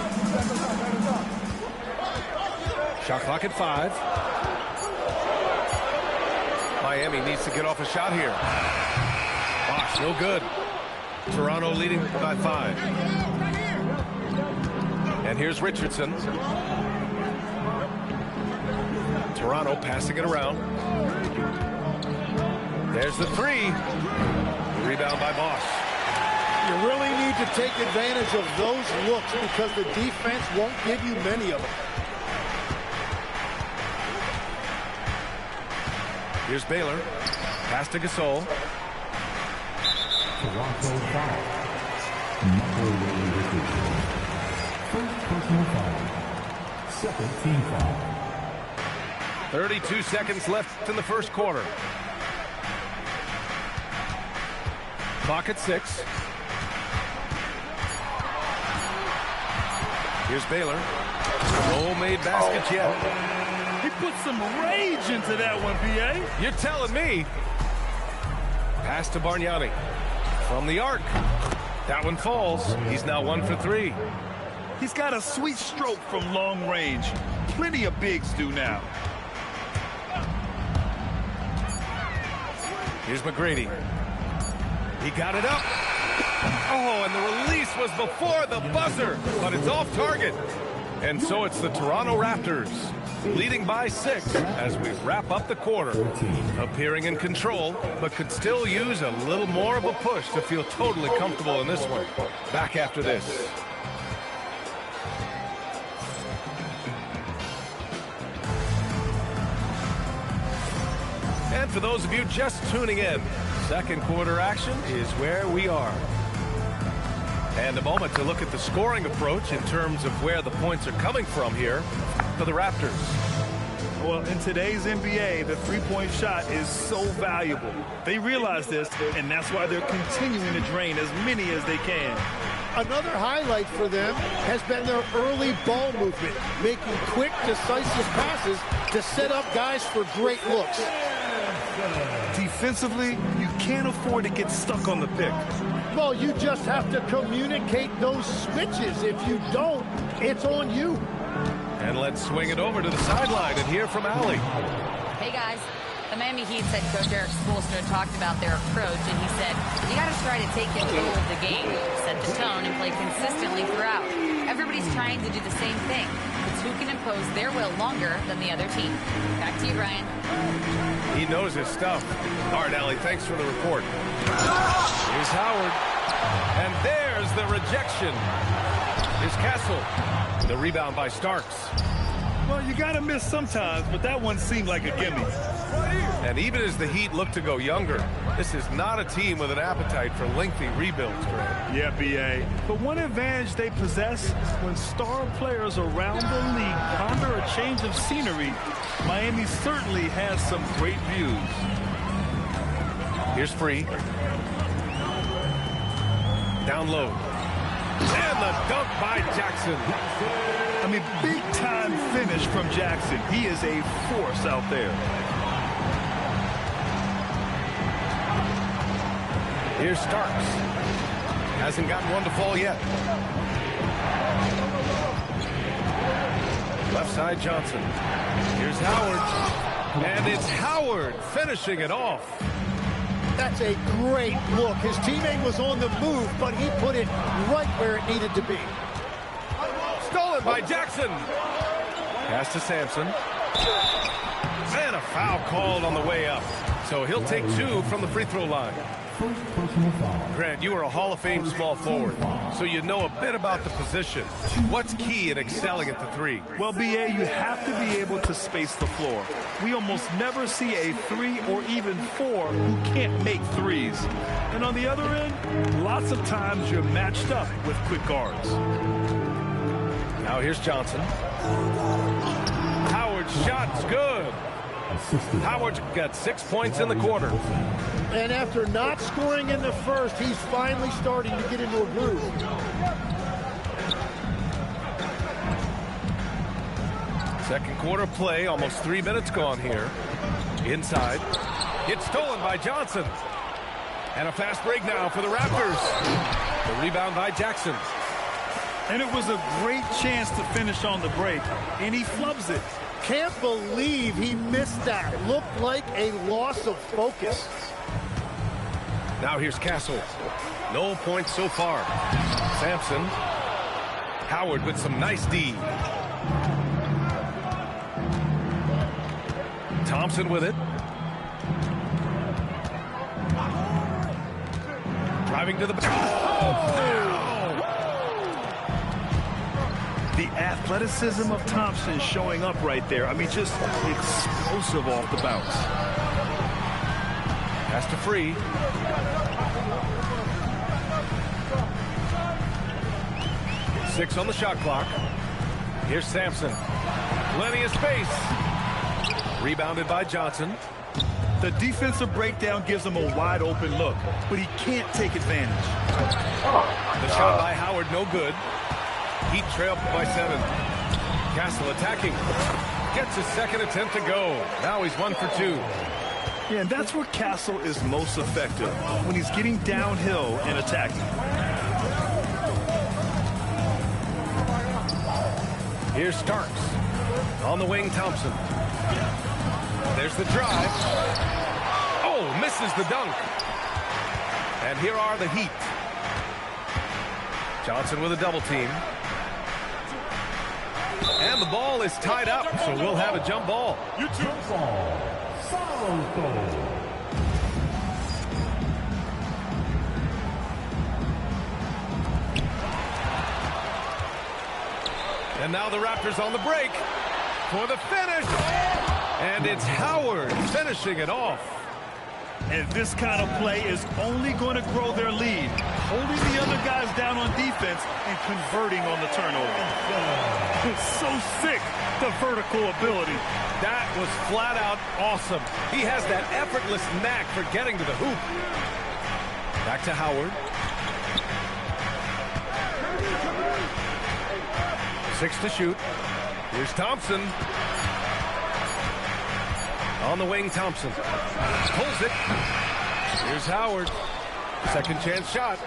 Shot clock at 5. Miami needs to get off a shot here. Bosh, no good. Toronto leading by 5. And here's Richardson. Toronto passing it around. There's the 3. Rebound by Bosh. You really need to take advantage of those looks because the defense won't give you many of them. Here's Baylor. Pass to Gasol. Toronto foul. McGrady Richardson. First personal foul. Second team foul. 32 seconds left in the first quarter. Clock at 6. Here's Baylor. No made baskets yet. He put some rage into that one, B.A. You're telling me. Pass to Bargnani. From the arc. That one falls. He's now 1 for 3. He's got a sweet stroke from long range. Plenty of bigs do now. Here's McGrady. He got it up. Oh, and the release was before the buzzer, but it's off target. And so it's the Toronto Raptors leading by 6 as we wrap up the quarter. Appearing in control, but could still use a little more of a push to feel totally comfortable in this one. Back after this. And for those of you just tuning in, second quarter action is where we are. And a moment to look at the scoring approach in terms of where the points are coming from here for the Raptors. Well, in today's NBA, the three-point shot is so valuable. They realize this, and that's why they're continuing to drain as many as they can. Another highlight for them has been their early ball movement, making quick, decisive passes to set up guys for great looks. Defensively, you can't afford to get stuck on the pick. Well, you just have to communicate those switches. If you don't, it's on you. And let's swing it over to the sideline and hear from Allie. Hey, guys. The Miami Heat's head coach Eric Spoelstra talked about their approach, and he said, you got to try to take control of the game, set the tone, and play consistently throughout. Everybody's trying to do the same thing. It's who can impose their will longer than the other team. Back to you, Brian. He knows his stuff. All right, Allie, thanks for the report. Here's Howard. And there's the rejection. Here's Castle. The rebound by Starks. Well, you got to miss sometimes, but that one seemed like a gimme. And even as the Heat look to go younger, this is not a team with an appetite for lengthy rebuilds, Grant. Yeah, B.A. But one advantage they possess, when star players around the league ponder a change of scenery, Miami certainly has some great views. Here's Free. Down low. And the dunk by Jackson. I mean, big-time finish from Jackson. He is a force out there. Here's Starks. Hasn't gotten one to fall yet. Left side Johnson. Here's Howard. And it's Howard finishing it off. That's a great look. His teammate was on the move, but he put it right where it needed to be. Stolen by Jackson. Pass to Sampson. And a foul called on the way up. So he'll take 2 from the free throw line. First personal foul. Grant, you are a Hall of Fame small forward, so you know a bit about the position. What's key in excelling at the 3? Well, B.A., you have to be able to space the floor. We almost never see a 3 or even 4 who can't make threes. And on the other end, lots of times you're matched up with quick guards. Now here's Johnson. Howard's shot's good. Howard's got 6 points in the quarter. And after not scoring in the first, he's finally starting to get into a groove. Second quarter play, almost 3 minutes gone here. Inside. It's stolen by Johnson. And a fast break now for the Raptors. The rebound by Jackson. And it was a great chance to finish on the break, and he flubs it. Can't believe he missed that. Looked like a loss of focus. Now here's Castle. No points so far. Sampson. Howard with some nice D. Thompson with it. Driving to the... The athleticism of Thompson showing up right there. I mean, just explosive off the bounce. Pass to Free. Six on the shot clock. Here's Sampson. Plenty of space. Rebounded by Johnson. The defensive breakdown gives him a wide open look, but he can't take advantage. The shot by Howard, no good. Heat trailed by 7. Castle attacking. Gets his second attempt to go. Now he's 1 for 2. Yeah, and that's where Castle is most effective, when he's getting downhill and attacking. Here's Starks. On the wing, Thompson. There's the drive. Oh, misses the dunk. And here are the Heat. Johnson with a double team. And the ball is tied up, so we'll have a jump ball. Jump ball. Follow goal. And now the Raptors on the break for the finish. And it's Howard finishing it off. And this kind of play is only going to grow their lead, holding the other guys down on defense and converting on the turnover. It's so sick, the vertical ability. That was flat out awesome. He has that effortless knack for getting to the hoop. Back to Howard. 6 to shoot. Here's Thompson. On the wing, Thompson. Pulls it. Here's Howard. Second chance shot.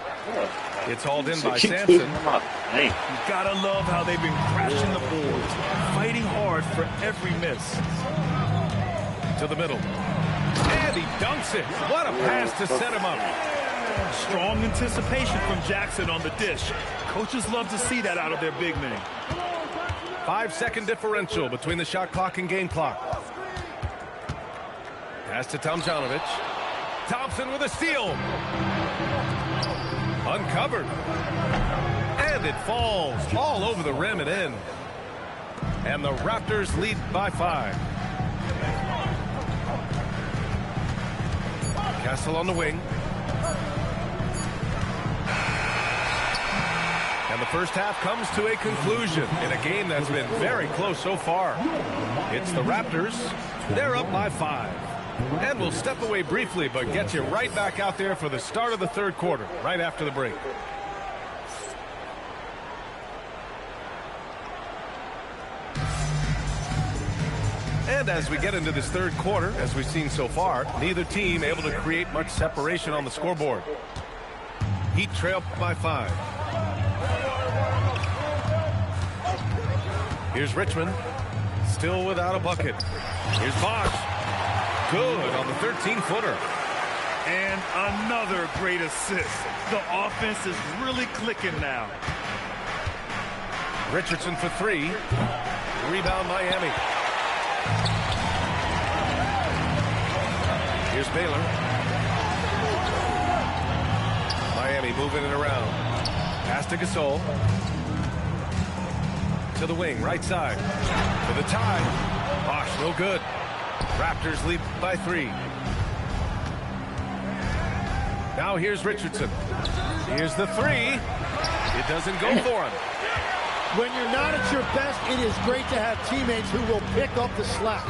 It's hauled in by Sampson. You gotta love how they've been crashing the boards, fighting hard for every miss. To the middle. And he dunks it. What a pass to set him up. Strong anticipation from Jackson on the dish. Coaches love to see that out of their big men. 5-second differential between the shot clock and game clock. Pass to Tomjanovich. Thompson with a steal. Uncovered. And it falls all over the rim and in. And the Raptors lead by 5. Castle on the wing. And the first half comes to a conclusion in a game that's been very close so far. It's the Raptors. They're up by 5. And we'll step away briefly, but get you right back out there for the start of the third quarter, right after the break. And as we get into this third quarter, as we've seen so far, neither team able to create much separation on the scoreboard. Heat trail by 5. Here's Richmond, still without a bucket. Here's Bosch. Good on the 13-footer. And another great assist. The offense is really clicking now. Richardson for 3. Rebound Miami. Here's Baylor. Miami moving it around. Pass to Gasol. To the wing, right side. For the tie. Bosch, no good. Raptors lead by 3. Now here's Richardson. Here's the 3. It doesn't go for him. When you're not at your best, it is great to have teammates who will pick up the slack.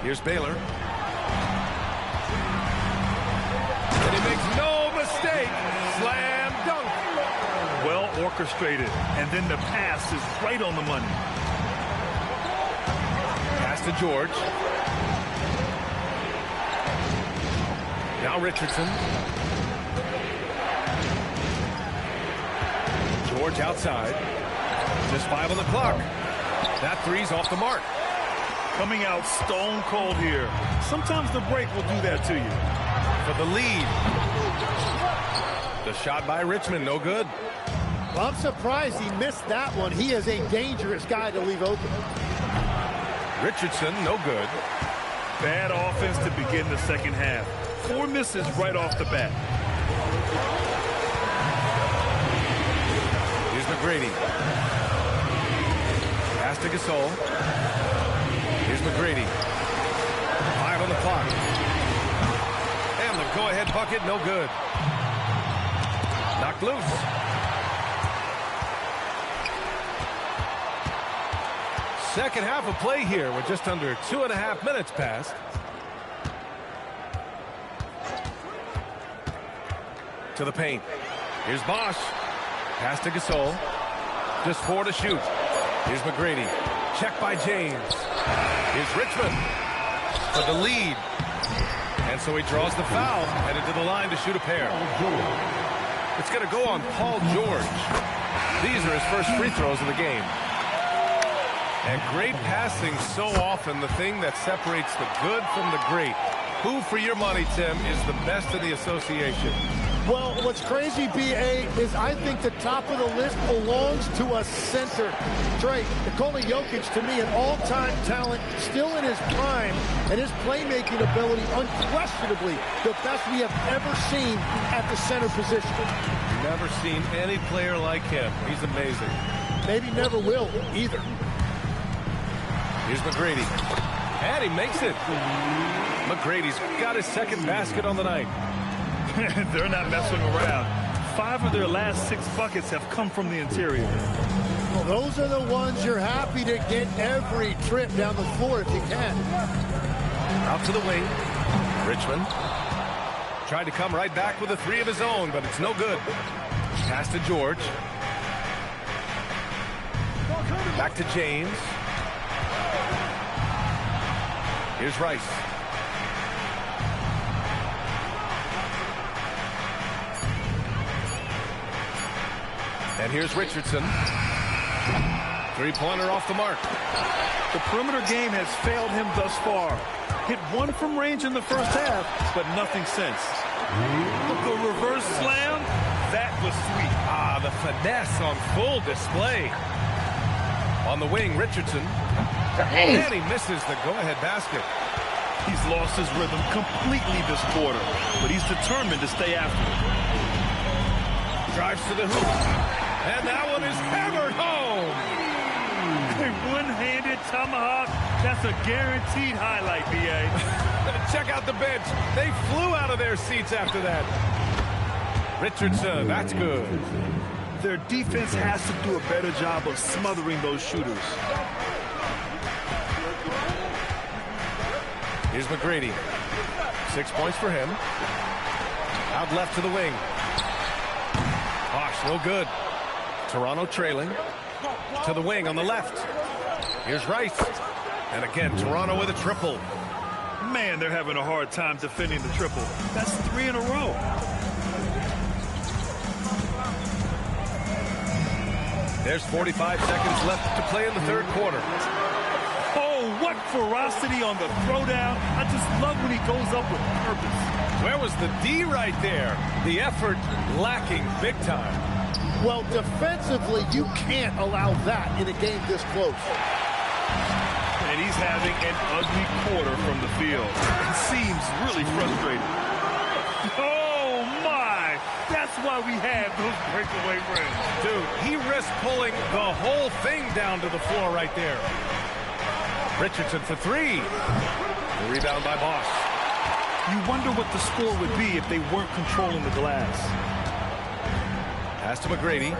Here's Baylor. And he makes no mistake. Slam dunk. Well orchestrated. And then the pass is right on the money. Pass to George. Now Richardson. George outside. Just 5 on the clock. That 3's off the mark. Coming out stone cold here. Sometimes the break will do that to you. For the lead. The shot by Richmond, no good. Well, I'm surprised he missed that one. He is a dangerous guy to leave open. Richardson, no good. Bad offense to begin the second half. 4 misses right off the bat. Here's McGrady. Pass to Gasol. Here's McGrady. 5 on the clock. And the go-ahead bucket, no good. Knocked loose. Second half of play here with just under 2.5 minutes passed. To the paint. Here's Bosch. Pass to Gasol. Just 4 to shoot. Here's McGrady. Check by James. Here's Richmond for the lead. And so he draws the foul, headed to the line to shoot a pair. It's going to go on Paul George. These are his first free throws of the game. And great passing, so often the thing that separates the good from the great. Who, for your money, Tim, is the best in the association? Well, what's crazy, B.A., is I think the top of the list belongs to a center. Trey, Nikola Jokic, to me, an all-time talent, still in his prime, and his playmaking ability, unquestionably, the best we have ever seen at the center position. Never seen any player like him. He's amazing. Maybe never will, either. Here's McGrady. And he makes it. McGrady's got his second basket on the night. They're not messing around. 5 of their last 6 buckets have come from the interior. Well, those are the ones you're happy to get every trip down the floor if you can. Out to the wing. Richmond tried to come right back with a 3 of his own, but it's no good. Pass to George. Back to James. Here's Rice. And here's Richardson. 3-pointer off the mark. The perimeter game has failed him thus far. Hit 1 from range in the first half, but nothing since. The reverse slam, that was sweet. Ah, the finesse on full display. On the wing, Richardson. And he misses the go-ahead basket. He's lost his rhythm completely this quarter, but he's determined to stay after it. Drives to the hoop. And that one is hammered home. A one-handed tomahawk. That's a guaranteed highlight, B.A. Check out the bench. They flew out of their seats after that. Richardson, that's good. Their defense has to do a better job of smothering those shooters. Here's McGrady. 6 points for him. Out left to the wing. Bosh, no good. Toronto trailing. To the wing on the left. Here's Rice. And again, Toronto with a triple. Man, they're having a hard time defending the triple. That's 3 in a row. There's 45 seconds left to play in the third quarter. Oh, what ferocity on the throwdown. I just love when he goes up with purpose. Where was the D right there? The effort lacking big time. Well, defensively, you can't allow that in a game this close. And he's having an ugly quarter from the field. It seems really frustrated. Oh, my! That's why we have those breakaway rims. Dude, he risked pulling the whole thing down to the floor right there. Richardson for 3. The rebound by Bosh. You wonder what the score would be if they weren't controlling the glass. Pass to McGrady.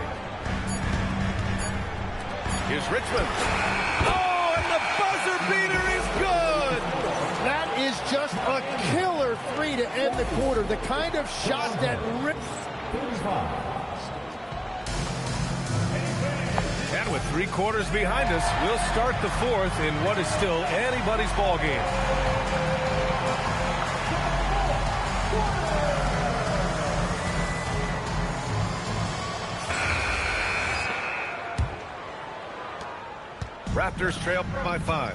Here's Richmond. Oh, and the buzzer beater is good! That is just a killer 3 to end the quarter. The kind of shot that rips. And with 3 quarters behind us, we'll start the fourth in what is still anybody's ball game. Raptors trail by 5.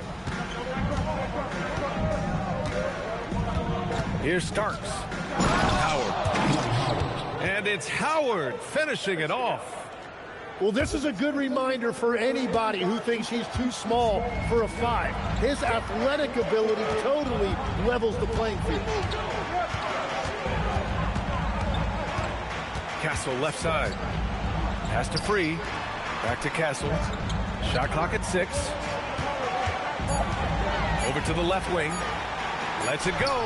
Here's Starks. Howard. And it's Howard finishing it off. Well, this is a good reminder for anybody who thinks he's too small for a 5. His athletic ability totally levels the playing field. Castle left side. Pass to Free. Back to Castle. Shot clock at 6. Over to the left wing. Lets it go.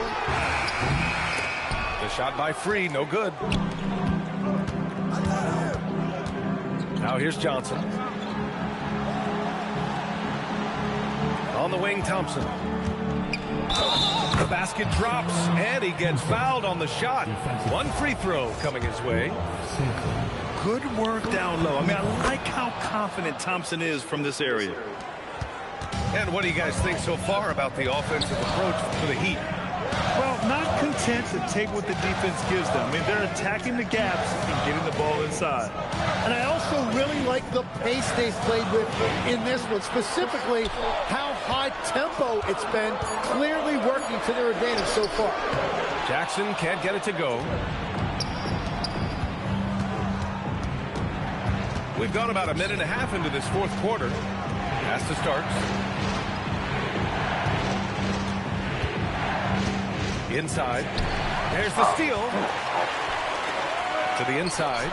The shot by Free, no good. Now here's Johnson. On the wing, Thompson. The basket drops, and he gets fouled on the shot. 1 free throw coming his way. Good work down low. I mean, I like how confident Thompson is from this area. And what do you guys think so far about the offensive approach for the Heat? Well, not content to take what the defense gives them. I mean, they're attacking the gaps and getting the ball inside. And I also really like the pace they've played with in this one, specifically how high tempo it's been, clearly working to their advantage so far. Jackson can't get it to go. We've gone about a minute and a half into this fourth quarter. Pass to Starks. Inside. There's the steal. To the inside.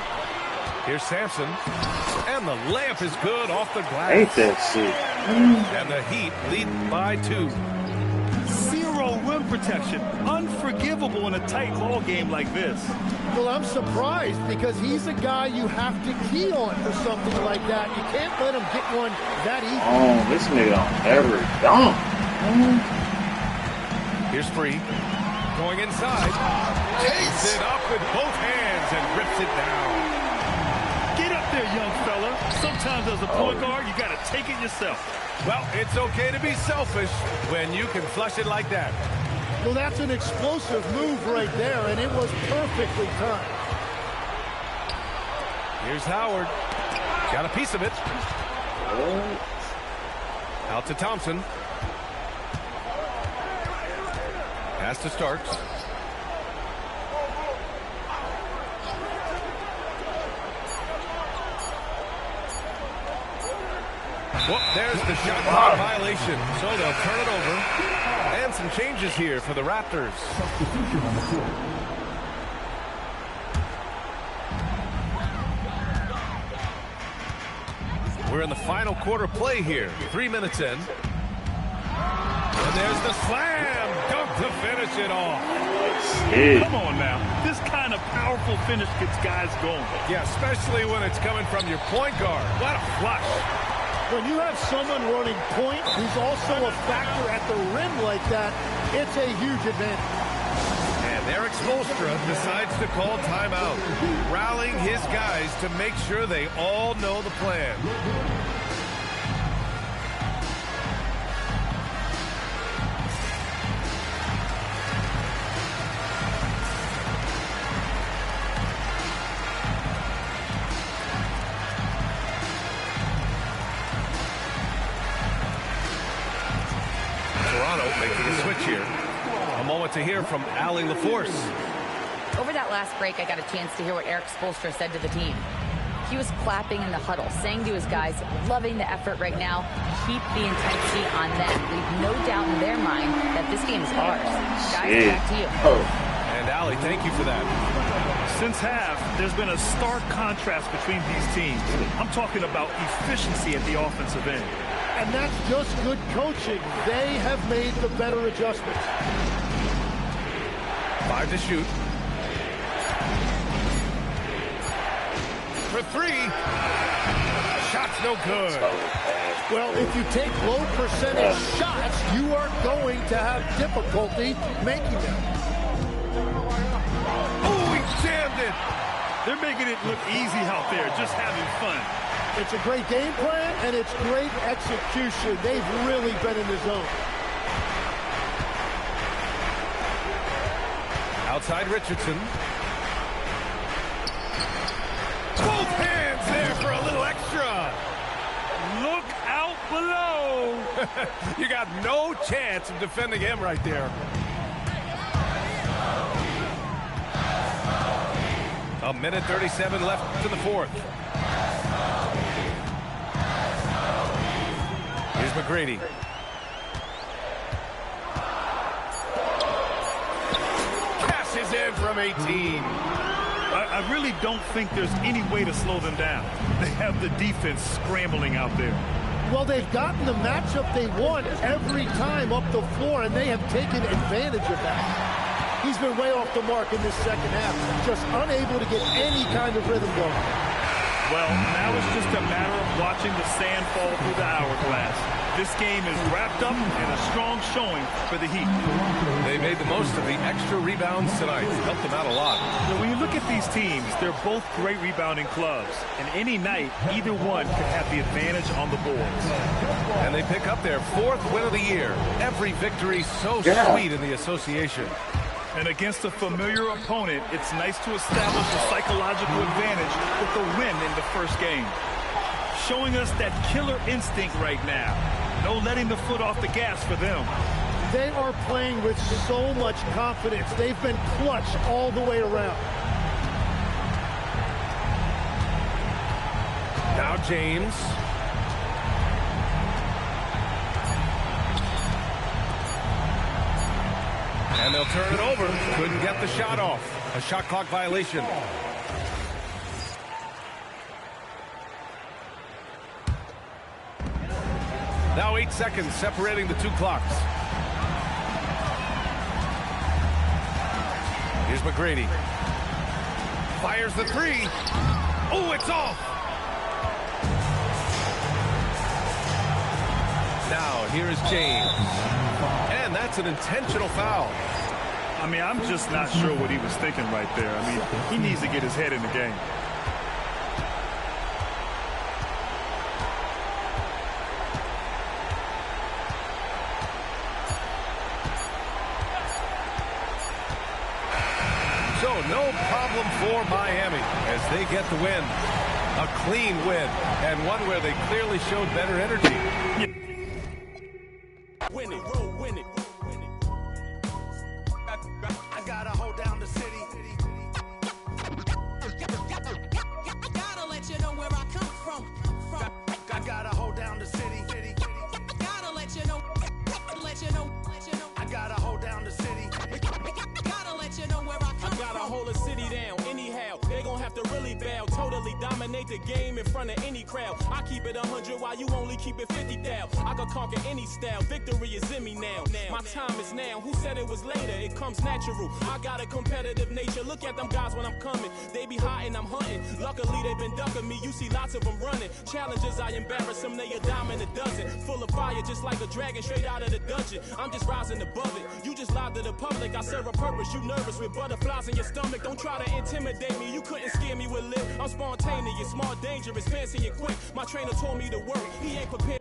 Here's Sampson. And the layup is good off the glass. Ain't that shit. And the Heat lead by 2. Zero rim protection. Unforgivable in a tight ball game like this. Well, I'm surprised because he's a guy you have to key on for something like that. You can't let him get one that easy. Oh, this nigga don't ever dunk. Here's Free. Going inside. Takes it up with both hands and rips it down. Get up there, young fella. Sometimes as a point guard, you got to take it yourself. Well, it's okay to be selfish when you can flush it like that. Well, that's an explosive move right there, and it was perfectly timed. Here's Howard. Got a piece of it. Out to Thompson. Pass to Starks. Well, there's the shot clock violation. So they'll turn it over. And some changes here for the Raptors. Substitution on the court. We're in the final quarter play here. 3 minutes in. And there's the slam dunk to finish it off. Come on now. This kind of powerful finish gets guys going. Yeah, especially when it's coming from your point guard. What a flush. When you have someone running point who's also a factor at the rim like that, it's a huge advantage. And Erik Spoelstra decides to call timeout, rallying his guys to make sure they all know the plan. Making a switch here. A moment to hear from Allie LaForce. Over that last break, I got a chance to hear what Erik Spoelstra said to the team. He was clapping in the huddle, saying to his guys, loving the effort right now, keep the intensity on them. Leave no doubt in their mind that this game is ours. Guys, back to you. And Allie, thank you for that. Since half, there's been a stark contrast between these teams. I'm talking about efficiency at the offensive end. And that's just good coaching. They have made the better adjustments. 5 to shoot. For 3. Shot's no good. Well, if you take low percentage shots, you are going to have difficulty making them. Oh, he jammed it. They're making it look easy out there, just having fun. It's a great game plan, and it's great execution. They've really been in the zone. Outside Richardson. Both hands there for a little extra. Look out below. You got no chance of defending him right there. A minute 37 left in the fourth. Here's McGrady. Cashes in from 18. I really don't think there's any way to slow them down. They have the defense scrambling out there. Well, they've gotten the matchup they want every time up the floor, and they have taken advantage of that. He's been way off the mark in this second half, just unable to get any kind of rhythm going. Well, now it's just a matter of watching the sand fall through the hourglass. This game is wrapped up in a strong showing for the Heat. They made the most of the extra rebounds tonight. Helped them out a lot. So when you look at these teams, they're both great rebounding clubs. And any night, either one could have the advantage on the boards. And they pick up their 4th win of the year. Every victory so sweet in the association. And against a familiar opponent, it's nice to establish a psychological advantage with a win in the first game. Showing us that killer instinct right now. No letting the foot off the gas for them. They are playing with so much confidence. They've been clutch all the way around. Now James. And they'll turn it over. Couldn't get the shot off. A shot clock violation. Now 8 seconds separating the two clocks. Here's McGrady. Fires the three. Oh, it's off. Now here is James. And that's an intentional foul. I mean, I'm just not sure what he was thinking right there. I mean, he needs to get his head in the game. So no problem for Miami as they get the win. A clean win and one where they clearly showed better energy. Win it, roll, win it. I gotta hold down the city. Gotta let you know where I come from. I gotta hold down the city. Gotta let you know. I gotta hold down the city. Gotta let you know where I come from. I gotta hold a city down anyhow. They gon' have to really bow. Totally dominate the game in front of any crowd. I keep it 100 while you only keep it 50 thou. I can conquer any style. Victory is in me now. My time is now. Who said it was later? It comes natural. I got a competitive nature. Look at them guys when I'm coming. They be hot and I'm hunting. Luckily they been ducking me. You see lots of them running. Challenges I embarrass them. They a dime in a dozen. Full of fire just like a dragon straight out of the dungeon. I'm just rising above it. You just lied to the public. I serve a purpose. You nervous with butterflies in your stomach. Don't try to intimidate me. You couldn't scare me with lip. I'm spontaneous, smart, dangerous, fancy and quick. My trainer told me to work. He ain't prepared.